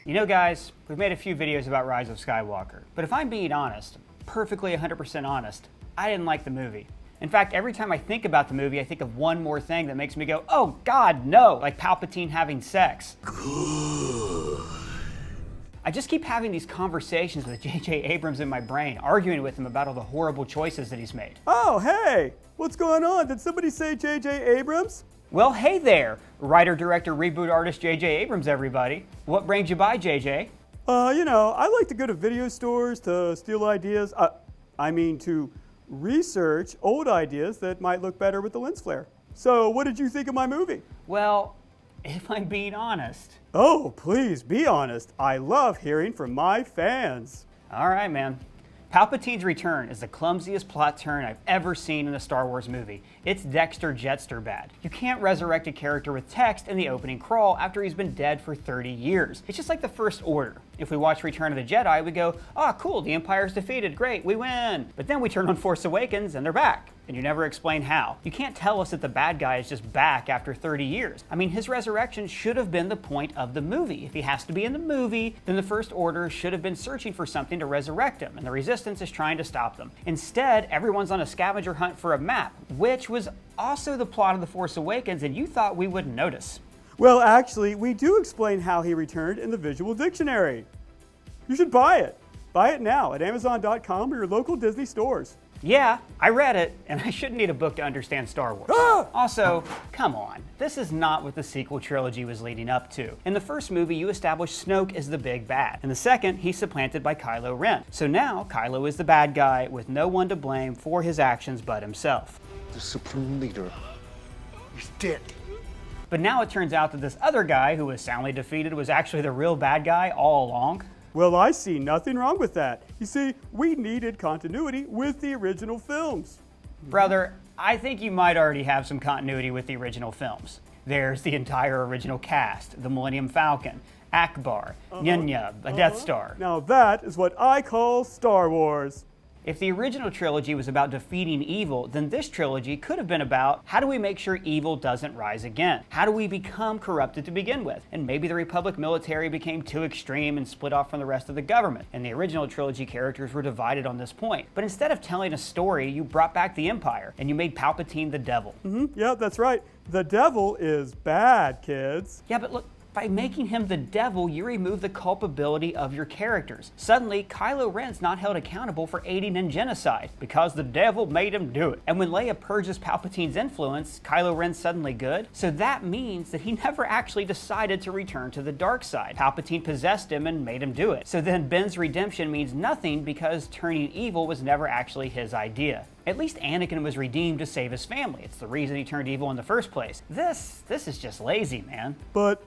You know guys, we've made a few videos about Rise of Skywalker, but if I'm being honest, perfectly 100% honest, I didn't like the movie. In fact, every time I think about the movie, I think of one more thing that makes me go, oh God, no, like Palpatine having sex. Good. I just keep having these conversations with JJ Abrams in my brain, arguing with him about all the horrible choices that he's made. Oh, hey, what's going on? Did somebody say JJ Abrams? Well, hey there, writer, director, reboot artist JJ Abrams, everybody. What brings you by, JJ? I like to go to video stores to steal ideas. To research old ideas that might look better with the lens flare. So, what did you think of my movie? Well, if I'm being honest. Oh, please be honest. I love hearing from my fans. All right, man. Palpatine's Return is the clumsiest plot turn I've ever seen in a Star Wars movie. It's Dexter Jetster bad. You can't resurrect a character with text in the opening crawl after he's been dead for 30 years. It's just like the First Order. If we watch Return of the Jedi, we go, oh cool, the Empire's defeated, great, we win. But then we turn on Force Awakens and they're back. And you never explain how. You can't tell us that the bad guy is just back after 30 years. I mean, his resurrection should have been the point of the movie. If he has to be in the movie, then the First Order should have been searching for something to resurrect him, and the Resistance is trying to stop them. Instead, everyone's on a scavenger hunt for a map, which was also the plot of The Force Awakens, and you thought we wouldn't notice. Well, actually, we do explain how he returned in the visual dictionary. You should buy it. Buy it now at Amazon.com or your local Disney stores. Yeah, I read it, and I shouldn't need a book to understand Star Wars. Also, come on, this is not what the sequel trilogy was leading up to. In the first movie, you established Snoke as the big bad. In the second, he's supplanted by Kylo Ren. So now, Kylo is the bad guy with no one to blame for his actions but himself. The supreme leader is dead. But now it turns out that this other guy who was soundly defeated was actually the real bad guy all along. Well, I see nothing wrong with that. You see, we needed continuity with the original films. Brother, I think you might already have some continuity with the original films. There's the entire original cast, the Millennium Falcon, Akbar, Yun-Yub, a Death Star. Now that is what I call Star Wars. If the original trilogy was about defeating evil, then this trilogy could have been about how do we make sure evil doesn't rise again? How do we become corrupted to begin with? And maybe the Republic military became too extreme and split off from the rest of the government. And the original trilogy characters were divided on this point. But instead of telling a story, you brought back the Empire and you made Palpatine the devil. Yeah, that's right. The devil is bad, kids. Yeah, but look, by making him the devil, you remove the culpability of your characters. Suddenly, Kylo Ren's not held accountable for aiding in genocide because the devil made him do it. And when Leia purges Palpatine's influence, Kylo Ren's suddenly good. So that means that he never actually decided to return to the dark side. Palpatine possessed him and made him do it. So then Ben's redemption means nothing because turning evil was never actually his idea. At least Anakin was redeemed to save his family. It's the reason he turned evil in the first place. This is just lazy, man. But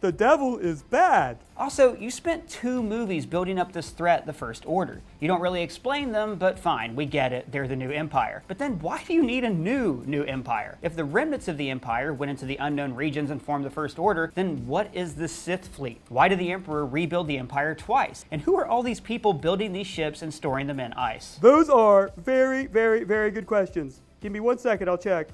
the devil is bad. Also, you spent 2 movies building up this threat, the First Order. You don't really explain them, but fine, we get it, they're the new Empire. But then why do you need a new Empire? If the remnants of the Empire went into the unknown regions and formed the First Order, then what is the Sith fleet? Why did the Emperor rebuild the Empire twice? And who are all these people building these ships and storing them in ice? Those are very, very, very good questions. Give me 1 second, I'll check.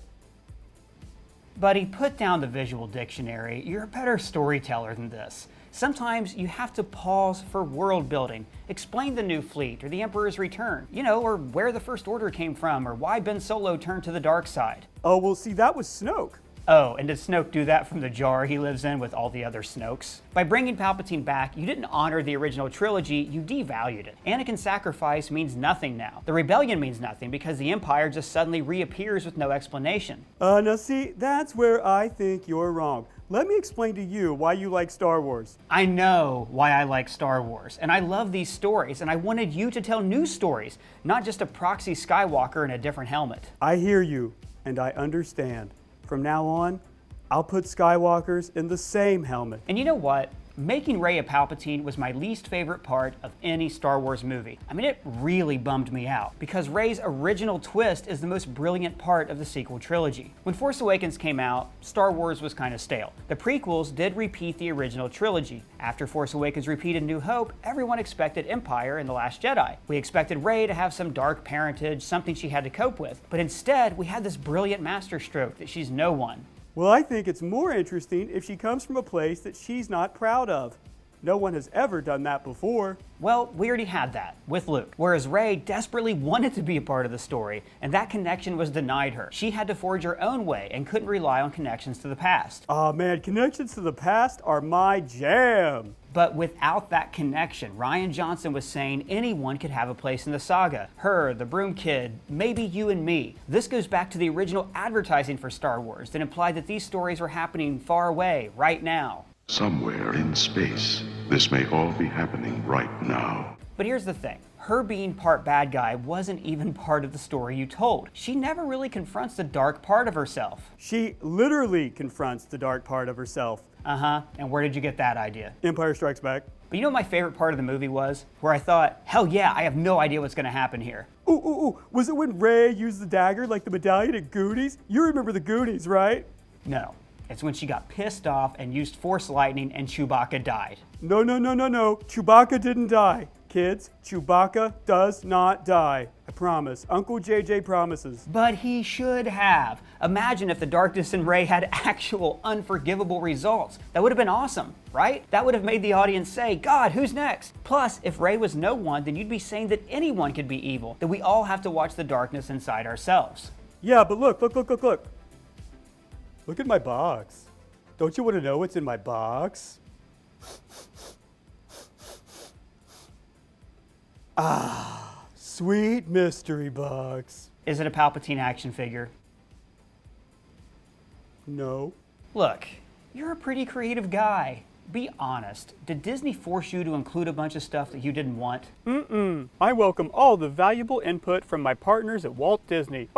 Buddy, put down the visual dictionary. You're a better storyteller than this. Sometimes you have to pause for world building. Explain the new fleet or the Emperor's return, or where the First Order came from or why Ben Solo turned to the dark side. Oh, well, see, that was Snoke. Oh, and did Snoke do that from the jar he lives in with all the other Snokes? By bringing Palpatine back, you didn't honor the original trilogy, you devalued it. Anakin's sacrifice means nothing now. The rebellion means nothing because the Empire just suddenly reappears with no explanation. Now see, that's where I think you're wrong. Let me explain to you why you like Star Wars. I know why I like Star Wars, and I love these stories, and I wanted you to tell new stories, not just a proxy Skywalker in a different helmet. I hear you, and I understand. From now on, I'll put Skywalkers in the same helmet. And you know what? Making Raya Palpatine was my least favorite part of any Star Wars movie. I mean, it really bummed me out, because Rey's original twist is the most brilliant part of the sequel trilogy. When Force Awakens came out, Star Wars was kind of stale. The prequels did repeat the original trilogy. After Force Awakens repeated New Hope, everyone expected Empire and The Last Jedi. We expected Rey to have some dark parentage, something she had to cope with. But instead, we had this brilliant masterstroke that she's no one. Well, I think it's more interesting if she comes from a place that she's not proud of. No one has ever done that before. Well, we already had that with Luke, whereas Rey desperately wanted to be a part of the story, and that connection was denied her. She had to forge her own way and couldn't rely on connections to the past. Aw man, connections to the past are my jam. But without that connection, Rian Johnson was saying anyone could have a place in the saga. Her, the Broom Kid, maybe you and me. This goes back to the original advertising for Star Wars that implied that these stories were happening far away, right now. Somewhere in space, this may all be happening right now. But here's the thing. Her being part bad guy wasn't even part of the story you told. She never really confronts the dark part of herself. She literally confronts the dark part of herself. And where did you get that idea? Empire Strikes Back. But you know what my favorite part of the movie was? Where I thought, hell yeah, I have no idea what's gonna happen here. Ooh. Was it when Rey used the dagger like the medallion at Goonies? You remember the Goonies, right? No. It's when she got pissed off and used Force Lightning and Chewbacca died. No. Chewbacca didn't die. Kids, Chewbacca does not die. I promise. Uncle JJ promises. But he should have. Imagine if the darkness in Rey had actual unforgivable results. That would have been awesome, right? That would have made the audience say, God, who's next? Plus, if Rey was no one, then you'd be saying that anyone could be evil, that we all have to watch the darkness inside ourselves. Yeah, but look. Look at my box. Don't you want to know what's in my box? Ah, sweet mystery box. Is it a Palpatine action figure? No. Look, you're a pretty creative guy. Be honest. Did Disney force you to include a bunch of stuff that you didn't want? I welcome all the valuable input from my partners at Walt Disney.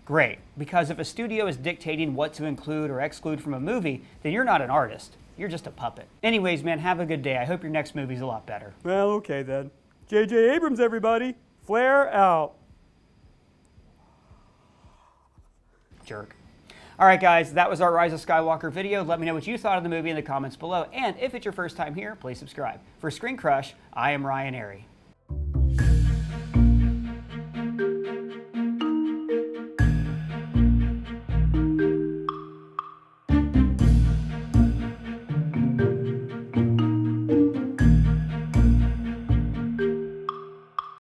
Great, because if a studio is dictating what to include or exclude from a movie, then you're not an artist. You're just a puppet. Anyways, man, have a good day. I hope your next movie's a lot better. Well, okay then. JJ Abrams, everybody. Flare out. Jerk. All right, guys, that was our Rise of Skywalker video. Let me know what you thought of the movie in the comments below. And if it's your first time here, please subscribe. For ScreenCrush, I am Ryan Airy.